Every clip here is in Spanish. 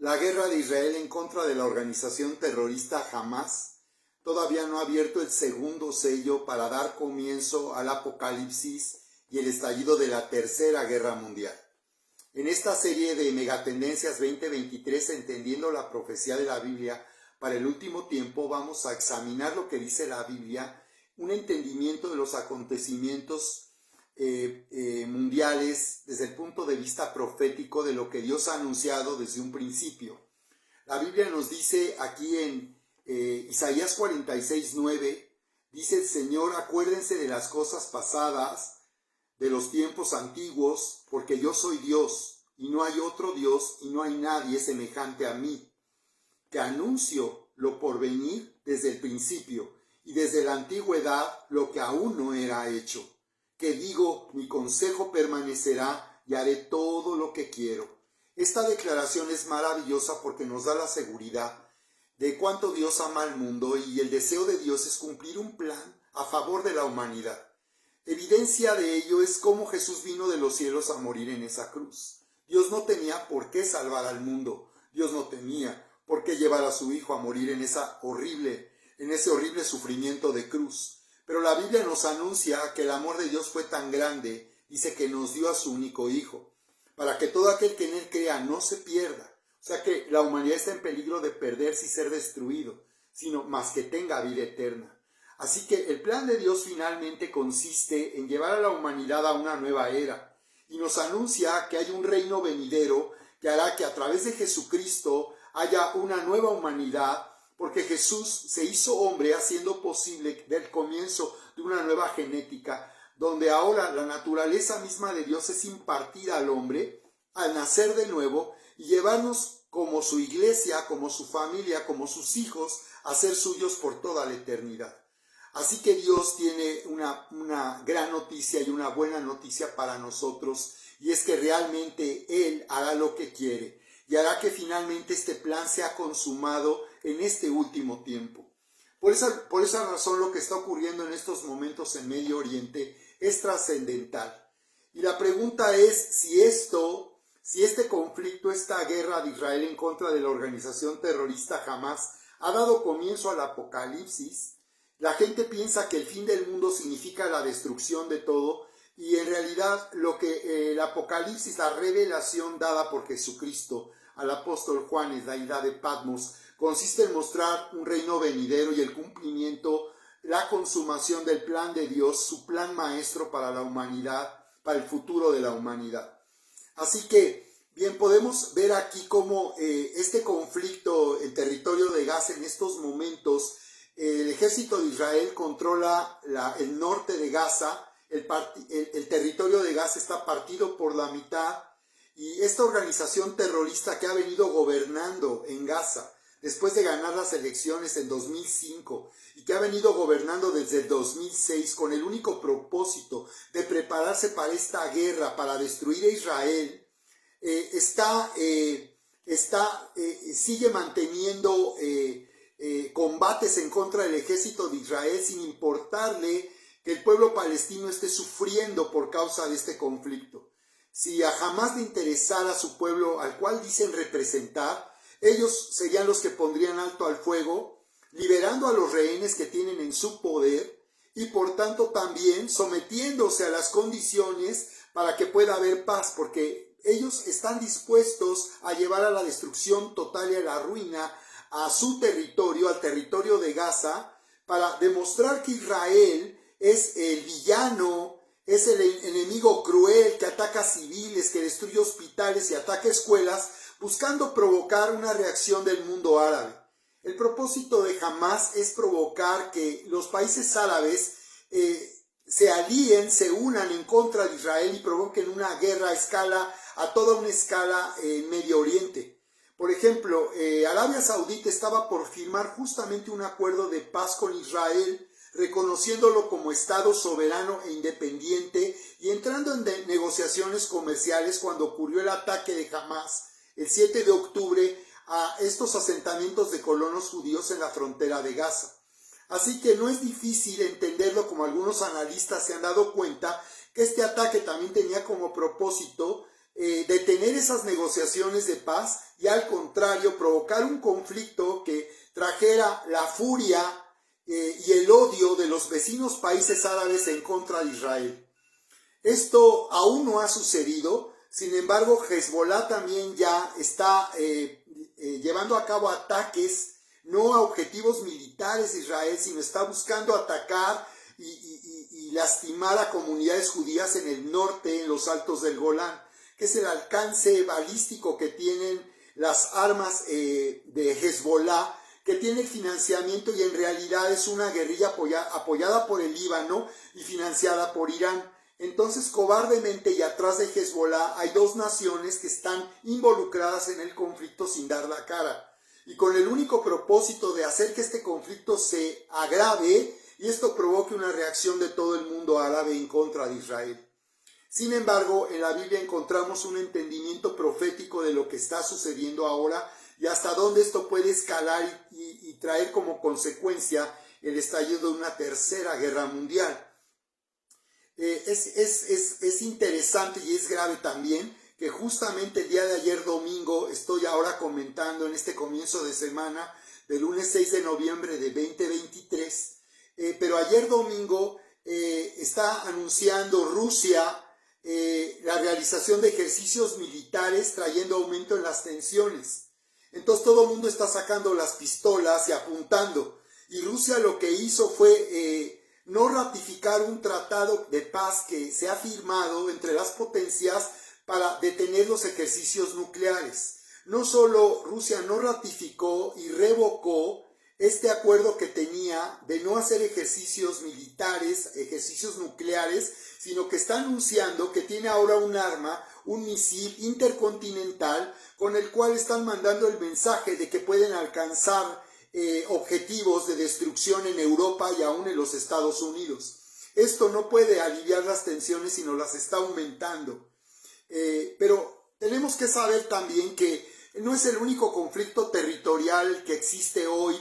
La guerra de Israel en contra de la organización terrorista Hamás todavía no ha abierto el segundo sello para dar comienzo al apocalipsis y el estallido de la Tercera Guerra Mundial. En esta serie de Megatendencias 2023, entendiendo la profecía de la Biblia para el último tiempo, vamos a examinar lo que dice la Biblia, un entendimiento de los acontecimientos mundiales desde el punto de vista profético de lo que Dios ha anunciado desde un principio. La Biblia nos dice aquí en Isaías 46:9, dice el Señor: acuérdense de las cosas pasadas, de los tiempos antiguos, porque yo soy Dios, y no hay otro Dios, y no hay nadie semejante a mí, que anuncio lo por venir desde el principio, y desde la antigüedad lo que aún no era hecho, que digo, mi consejo permanecerá, y haré todo lo que quiero. Esta declaración es maravillosa porque nos da la seguridad de cuánto Dios ama al mundo, y el deseo de Dios es cumplir un plan a favor de la humanidad. Evidencia de ello es cómo Jesús vino de los cielos a morir en esa cruz. Dios no tenía por qué salvar al mundo. Dios no tenía por qué llevar a su Hijo a morir en ese horrible sufrimiento de cruz. Pero la Biblia nos anuncia que el amor de Dios fue tan grande, dice que nos dio a su único Hijo, para que todo aquel que en Él crea no se pierda. O sea que la humanidad está en peligro de perderse y ser destruido, sino más que tenga vida eterna. Así que el plan de Dios finalmente consiste en llevar a la humanidad a una nueva era, y nos anuncia que hay un reino venidero que hará que a través de Jesucristo haya una nueva humanidad, porque Jesús se hizo hombre haciendo posible el comienzo de una nueva genética, donde ahora la naturaleza misma de Dios es impartida al hombre al nacer de nuevo y llevarnos como su iglesia, como su familia, como sus hijos, a ser suyos por toda la eternidad. Así que Dios tiene una gran noticia y una buena noticia para nosotros, y es que realmente Él hará lo que quiere y hará que finalmente este plan sea consumado en este último tiempo. Por esa razón, lo que está ocurriendo en estos momentos en Medio Oriente es trascendental. Y la pregunta es si este conflicto, esta guerra de Israel en contra de la organización terrorista Hamás ha dado comienzo al apocalipsis. La gente piensa que el fin del mundo significa la destrucción de todo, y en realidad lo que el Apocalipsis, la revelación dada por Jesucristo al apóstol Juan en la isla de Patmos, consiste en mostrar un reino venidero y el cumplimiento, la consumación del plan de Dios, su plan maestro para la humanidad, para el futuro de la humanidad. Así que, bien, podemos ver aquí cómo este conflicto en territorio de Gaza en estos momentos, el ejército de Israel controla el norte de Gaza, el territorio de Gaza está partido por la mitad, y esta organización terrorista que ha venido gobernando en Gaza después de ganar las elecciones en 2005 y que ha venido gobernando desde el 2006 con el único propósito de prepararse para esta guerra, para destruir a Israel, sigue manteniendo combates en contra del ejército de Israel sin importarle que el pueblo palestino esté sufriendo por causa de este conflicto. Si a Hamás le interesara a su pueblo al cual dicen representar, ellos serían los que pondrían alto al fuego, liberando a los rehenes que tienen en su poder y por tanto también sometiéndose a las condiciones para que pueda haber paz, porque ellos están dispuestos a llevar a la destrucción total y a la ruina a su territorio, al territorio de Gaza, para demostrar que Israel es el villano, es el enemigo cruel que ataca civiles, que destruye hospitales y ataca escuelas, buscando provocar una reacción del mundo árabe. El propósito de Hamás es provocar que los países árabes se alíen, se unan en contra de Israel y provoquen una guerra a toda una escala en Medio Oriente. Por ejemplo, Arabia Saudita estaba por firmar justamente un acuerdo de paz con Israel, reconociéndolo como Estado soberano e independiente y entrando en negociaciones comerciales cuando ocurrió el ataque de Hamás el 7 de octubre a estos asentamientos de colonos judíos en la frontera de Gaza. Así que no es difícil entenderlo, como algunos analistas se han dado cuenta, que este ataque también tenía como propósito detener esas negociaciones de paz y al contrario provocar un conflicto que trajera la furia y el odio de los vecinos países árabes en contra de Israel. Esto aún no ha sucedido, sin embargo Hezbollah también ya está llevando a cabo ataques no a objetivos militares de Israel, sino está buscando atacar y lastimar a comunidades judías en el norte, en los altos del Golán, que es el alcance balístico que tienen las armas de Hezbollah, que tiene financiamiento y en realidad es una guerrilla apoyada por el Líbano y financiada por Irán. Entonces, cobardemente y atrás de Hezbollah hay dos naciones que están involucradas en el conflicto sin dar la cara. Y con el único propósito de hacer que este conflicto se agrave y esto provoque una reacción de todo el mundo árabe en contra de Israel. Sin embargo, en la Biblia encontramos un entendimiento profético de lo que está sucediendo ahora y hasta dónde esto puede escalar y traer como consecuencia el estallido de una tercera guerra mundial. Es interesante y es grave también que justamente el día de ayer domingo, estoy ahora comentando en este comienzo de semana, del lunes 6 de noviembre de 2023, pero ayer domingo está anunciando Rusia la realización de ejercicios militares trayendo aumento en las tensiones. Entonces todo el mundo está sacando las pistolas y apuntando. Y Rusia lo que hizo fue no ratificar un tratado de paz que se ha firmado entre las potencias para detener los ejercicios nucleares. No solo Rusia no ratificó y revocó este acuerdo que tenía de no hacer ejercicios militares, ejercicios nucleares, sino que está anunciando que tiene ahora un arma, un misil intercontinental con el cual están mandando el mensaje de que pueden alcanzar objetivos de destrucción en Europa y aún en los Estados Unidos. Esto no puede aliviar las tensiones, sino las está aumentando. Pero tenemos que saber también que no es el único conflicto territorial que existe hoy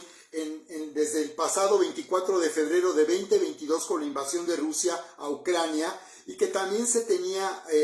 desde el pasado 24 de febrero de 2022 con la invasión de Rusia a Ucrania y que también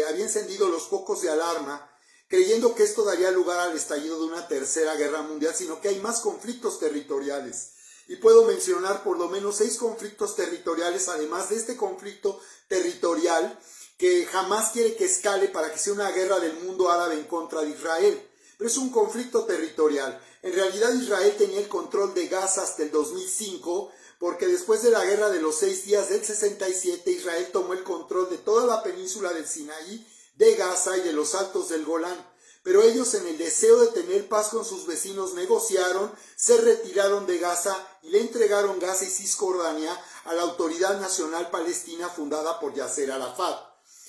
había encendido los focos de alarma creyendo que esto daría lugar al estallido de una tercera guerra mundial, sino que hay más conflictos territoriales. Y puedo mencionar por lo menos 6 conflictos territoriales, además de este conflicto territorial que jamás quiere que escale para que sea una guerra del mundo árabe en contra de Israel. Pero es un conflicto territorial. En realidad Israel tenía el control de Gaza hasta el 2005, porque después de la guerra de los 6 días del 67, Israel tomó el control de toda la península del Sinaí, de Gaza y de los altos del Golán. Pero ellos, en el deseo de tener paz con sus vecinos, negociaron, se retiraron de Gaza y le entregaron Gaza y Cisjordania a la Autoridad Nacional Palestina fundada por Yasser Arafat.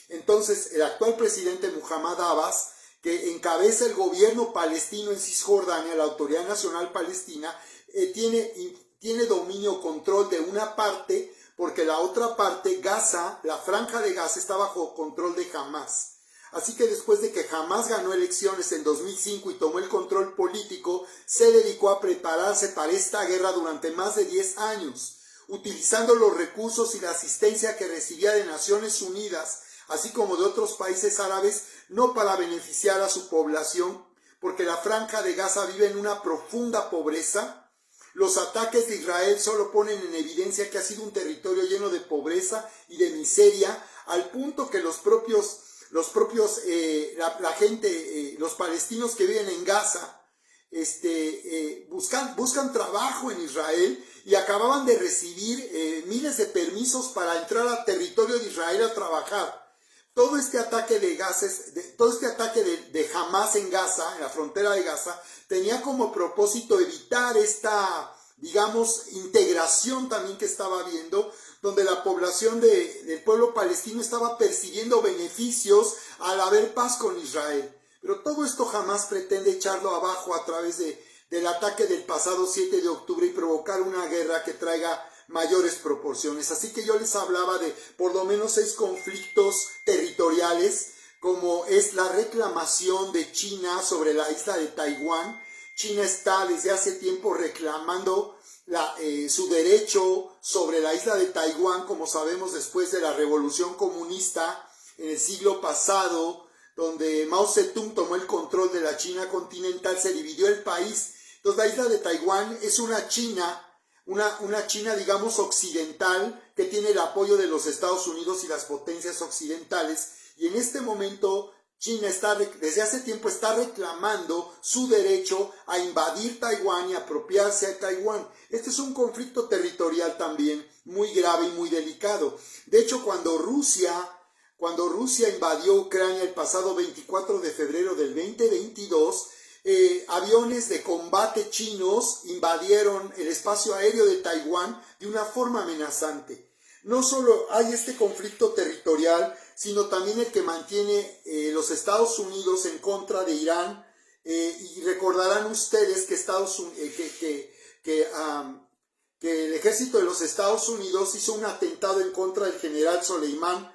Entonces, el actual presidente Muhammad Abbas, que encabeza el gobierno palestino en Cisjordania, la Autoridad Nacional Palestina, tiene dominio, control de una parte, porque la otra parte, Gaza, la franja de Gaza, está bajo control de Hamás. Así que después de que Hamás ganó elecciones en 2005 y tomó el control político, se dedicó a prepararse para esta guerra durante más de 10 años, utilizando los recursos y la asistencia que recibía de Naciones Unidas, así como de otros países árabes, no para beneficiar a su población, porque la franja de Gaza vive en una profunda pobreza. Los ataques de Israel solo ponen en evidencia que ha sido un territorio lleno de pobreza y de miseria, al punto que los palestinos que viven en Gaza buscan trabajo en Israel y acababan de recibir miles de permisos para entrar al territorio de Israel a trabajar. Todo este ataque de Gaza, de Hamás en Gaza, en la frontera de Gaza, tenía como propósito evitar esta, digamos, integración también que estaba habiendo, donde la población del pueblo palestino estaba percibiendo beneficios al haber paz con Israel. Pero todo esto jamás pretende echarlo abajo a través del ataque del pasado 7 de octubre y provocar una guerra que traiga mayores proporciones. Así que yo les hablaba de por lo menos 6 conflictos territoriales, como es la reclamación de China sobre la isla de Taiwán. China está desde hace tiempo reclamando su derecho sobre la isla de Taiwán, como sabemos, después de la revolución comunista en el siglo pasado, donde Mao Zedong tomó el control de la China continental, se dividió el país. Entonces la isla de Taiwán es una China, una China, digamos, occidental, que tiene el apoyo de los Estados Unidos y las potencias occidentales, y en este momento China desde hace tiempo está reclamando su derecho a invadir Taiwán y apropiarse de Taiwán. Este es un conflicto territorial también muy grave y muy delicado. De hecho, cuando Rusia invadió Ucrania el pasado 24 de febrero del 2022, aviones de combate chinos invadieron el espacio aéreo de Taiwán de una forma amenazante. No solo hay este conflicto territorial, sino también el que mantiene los Estados Unidos en contra de Irán. Y recordarán ustedes que el ejército de los Estados Unidos hizo un atentado en contra del general Soleimán,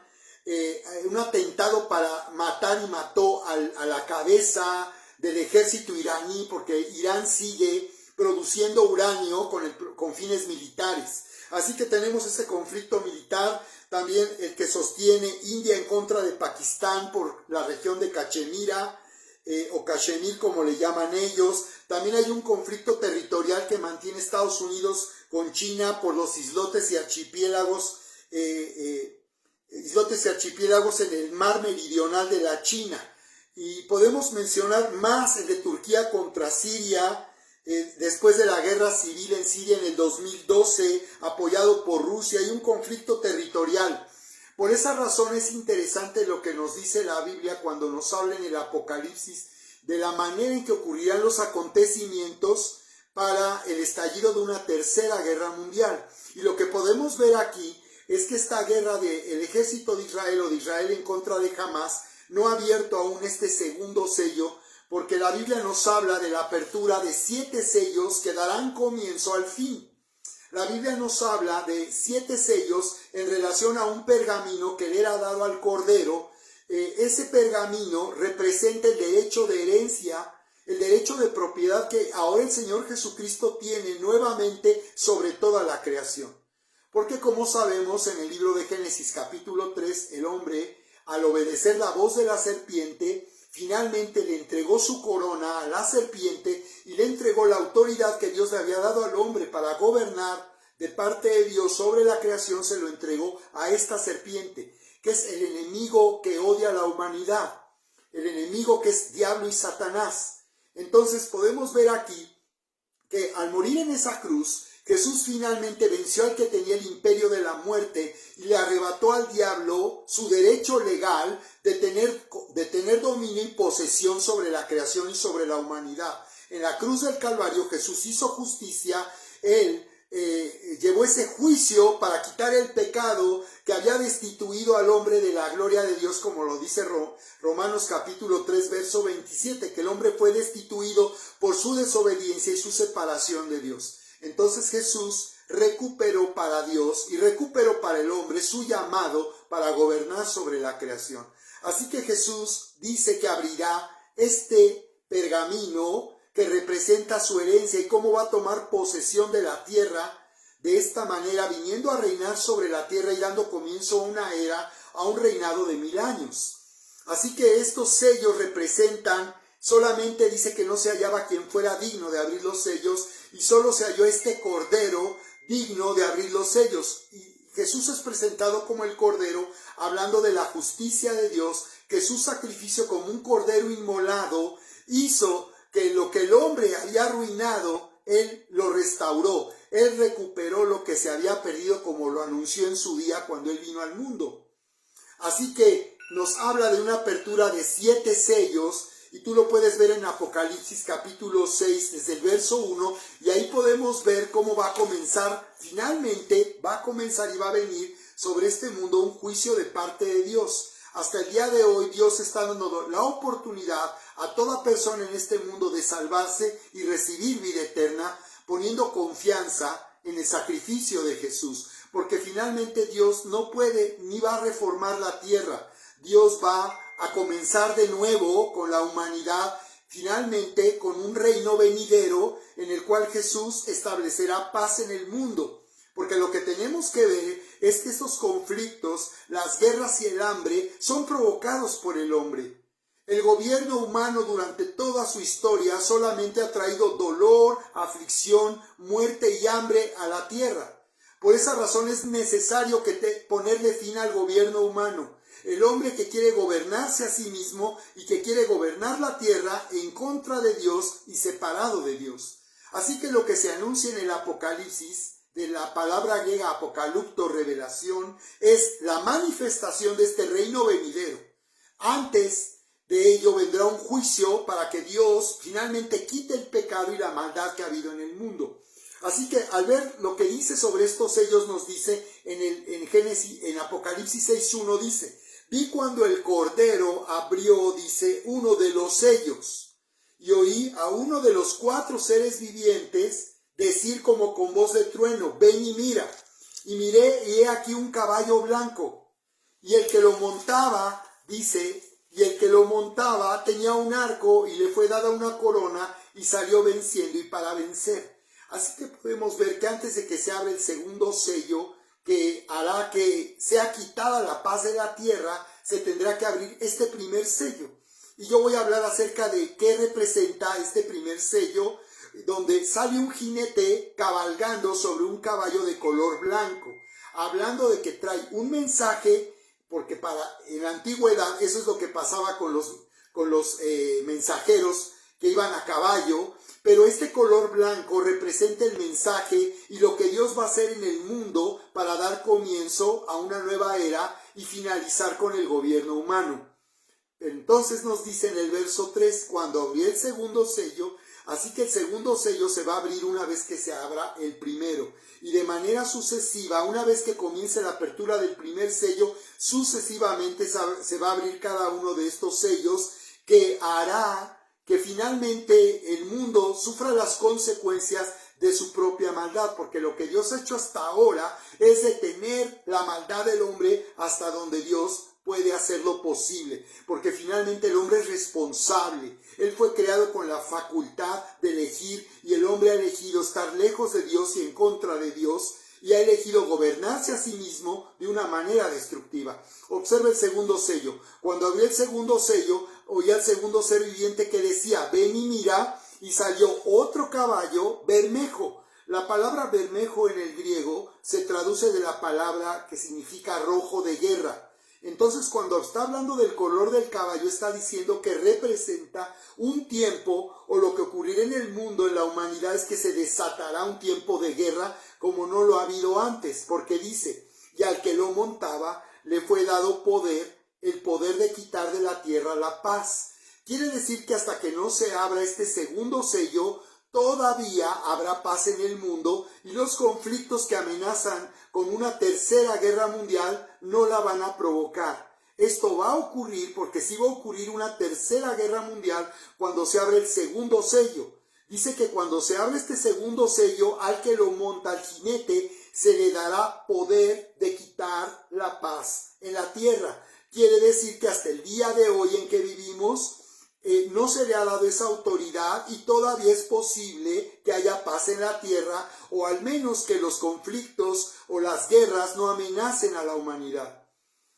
un atentado para matar y mató a la cabeza del ejército iraní, porque Irán sigue produciendo uranio con fines militares. Así que tenemos ese conflicto militar, también el que sostiene India en contra de Pakistán por la región de Cachemira, o Kashmir como le llaman ellos. También hay un conflicto territorial que mantiene Estados Unidos con China por los islotes y archipiélagos en el mar meridional de la China. Y podemos mencionar más el de Turquía contra Siria, después de la guerra civil en Siria en el 2012, apoyado por Rusia. Hay un conflicto territorial. Por esa razón es interesante lo que nos dice la Biblia cuando nos habla en el Apocalipsis de la manera en que ocurrirán los acontecimientos para el estallido de una tercera guerra mundial. Y lo que podemos ver aquí es que esta guerra del ejército de Israel o de Israel en contra de Hamás no ha abierto aún este segundo sello, porque la Biblia nos habla de la apertura de 7 sellos que darán comienzo al fin. La Biblia nos habla de 7 sellos en relación a un pergamino que le era dado al Cordero. Ese pergamino representa el derecho de herencia, el derecho de propiedad que ahora el Señor Jesucristo tiene nuevamente sobre toda la creación. Porque como sabemos en el libro de Génesis capítulo 3, el hombre, al obedecer la voz de la serpiente, finalmente le entregó su corona a la serpiente y le entregó la autoridad que Dios le había dado al hombre para gobernar de parte de Dios sobre la creación. Se lo entregó a esta serpiente, que es el enemigo que odia a la humanidad, el enemigo que es diablo y Satanás. Entonces podemos ver aquí que al morir en esa cruz, Jesús finalmente venció al que tenía el imperio de la muerte y le arrebató al diablo su derecho legal de tener dominio y posesión sobre la creación y sobre la humanidad. En la cruz del Calvario Jesús hizo justicia. Él llevó ese juicio para quitar el pecado que había destituido al hombre de la gloria de Dios, como lo dice Romanos capítulo 3, verso 27, que el hombre fue destituido por su desobediencia y su separación de Dios. Entonces Jesús recuperó para Dios y recuperó para el hombre su llamado para gobernar sobre la creación. Así que Jesús dice que abrirá este pergamino que representa su herencia y cómo va a tomar posesión de la tierra de esta manera, viniendo a reinar sobre la tierra y dando comienzo a una era, a un reinado de 1000 años. Así que estos sellos representan, solamente dice que no se hallaba quien fuera digno de abrir los sellos, y solo se halló este cordero digno de abrir los sellos. Y Jesús es presentado como el cordero, hablando de la justicia de Dios, que su sacrificio como un cordero inmolado hizo que lo que el hombre había arruinado, Él lo restauró. Él recuperó lo que se había perdido, como lo anunció en su día cuando Él vino al mundo. Así que nos habla de una apertura de 7 sellos, y tú lo puedes ver en Apocalipsis capítulo 6, desde el verso 1, y ahí podemos ver cómo va a comenzar, finalmente va a comenzar y va a venir sobre este mundo un juicio de parte de Dios. Hasta el día de hoy Dios está dando la oportunidad a toda persona en este mundo de salvarse y recibir vida eterna, poniendo confianza en el sacrificio de Jesús, porque finalmente Dios no puede ni va a reformar la tierra. Dios va a comenzar de nuevo con la humanidad, finalmente con un reino venidero en el cual Jesús establecerá paz en el mundo. Porque lo que tenemos que ver es que estos conflictos, las guerras y el hambre, son provocados por el hombre. El gobierno humano durante toda su historia solamente ha traído dolor, aflicción, muerte y hambre a la tierra. Por esa razón es necesario ponerle fin al gobierno humano. El hombre que quiere gobernarse a sí mismo y que quiere gobernar la tierra en contra de Dios y separado de Dios. Así que lo que se anuncia en el Apocalipsis, de la palabra griega apocalipto, revelación, es la manifestación de este reino venidero. Antes de ello vendrá un juicio para que Dios finalmente quite el pecado y la maldad que ha habido en el mundo. Así que al ver lo que dice sobre estos sellos, nos dice en Apocalipsis 6.1 dice: vi cuando el Cordero abrió, dice, uno de los sellos, y oí a uno de los 4 seres vivientes decir como con voz de trueno: ven y mira. Y miré, y he aquí un caballo blanco, y el que lo montaba, dice, tenía un arco, y le fue dada una corona, y salió venciendo y para vencer. Así que podemos ver que antes de que se abra el segundo sello, que hará que sea quitada la paz de la tierra, se tendrá que abrir este primer sello. Y yo voy a hablar acerca de qué representa este primer sello, donde sale un jinete cabalgando sobre un caballo de color blanco, hablando de que trae un mensaje, porque en la antigüedad eso es lo que pasaba con los mensajeros que iban a caballo, pero este color blanco representa el mensaje y lo que Dios va a hacer en el mundo para dar comienzo a una nueva era y finalizar con el gobierno humano. Entonces nos dice en el verso 3, cuando abrió el segundo sello, así que el segundo sello se va a abrir una vez que se abra el primero. Y de manera sucesiva, una vez que comience la apertura del primer sello, sucesivamente se va a abrir cada uno de estos sellos, que hará que finalmente el mundo sufra las consecuencias de su propia maldad, porque lo que Dios ha hecho hasta ahora es detener la maldad del hombre hasta donde Dios puede hacerlo posible, porque finalmente el hombre es responsable. Él fue creado con la facultad de elegir, y el hombre ha elegido estar lejos de Dios y en contra de Dios, y ha elegido gobernarse a sí mismo de una manera destructiva. Observa el segundo sello. Cuando abrió el segundo sello, oía al segundo ser viviente que decía: ven y mira, y salió otro caballo bermejo. La palabra bermejo en el griego se traduce de la palabra que significa rojo de guerra. Entonces, cuando está hablando del color del caballo, está diciendo que representa un tiempo, o lo que ocurrirá en el mundo, en la humanidad, es que se desatará un tiempo de guerra como no lo ha habido antes, porque dice: y al que lo montaba le fue dado el poder de quitar de la tierra la paz. Quiere decir que hasta que no se abra este segundo sello, todavía habrá paz en el mundo, y los conflictos que amenazan con una tercera guerra mundial no la van a provocar. Esto va a ocurrir porque sí va a ocurrir una tercera guerra mundial cuando se abre el segundo sello. Dice que cuando se abre este segundo sello, al que lo monta, al jinete, se le dará poder de quitar la paz en la tierra. Quiere decir que hasta el día de hoy en que vivimos, no se le ha dado esa autoridad, y todavía es posible que haya paz en la tierra, o al menos que los conflictos o las guerras no amenacen a la humanidad.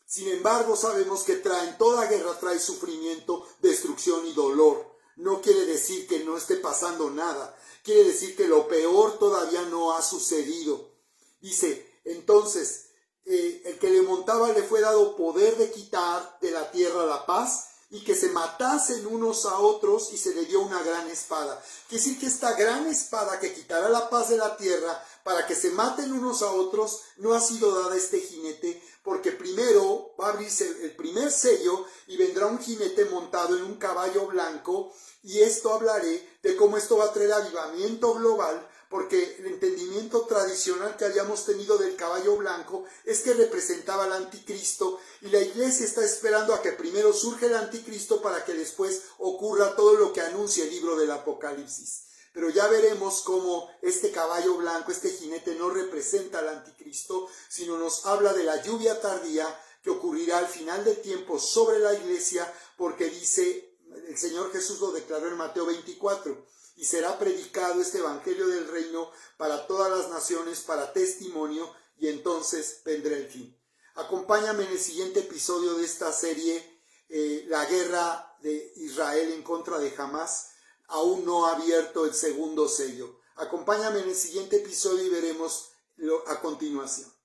Sin embargo, sabemos que toda guerra trae sufrimiento, destrucción y dolor. No quiere decir que no esté pasando nada, quiere decir que lo peor todavía no ha sucedido. Dice, entonces, el que le montaba le fue dado poder de quitar de la tierra la paz, y que se matasen unos a otros, y se le dio una gran espada. Quiere decir que esta gran espada que quitará la paz de la tierra para que se maten unos a otros no ha sido dada a este jinete, porque primero va a abrirse el primer sello y vendrá un jinete montado en un caballo blanco, y esto hablaré de cómo esto va a traer avivamiento global, porque el entendimiento tradicional que habíamos tenido del caballo blanco es que representaba al anticristo, y la iglesia está esperando a que primero surja el anticristo para que después ocurra todo lo que anuncia el libro del Apocalipsis. Pero ya veremos cómo este caballo blanco, este jinete, no representa al anticristo, sino nos habla de la lluvia tardía que ocurrirá al final del tiempo sobre la iglesia, porque dice, el Señor Jesús lo declaró en Mateo 24, y será predicado este evangelio del reino para todas las naciones para testimonio, y entonces vendrá el fin. Acompáñame en el siguiente episodio de esta serie la guerra de Israel en contra de Hamás, aún no ha abierto el segundo sello. Acompáñame en el siguiente episodio y veremos a continuación.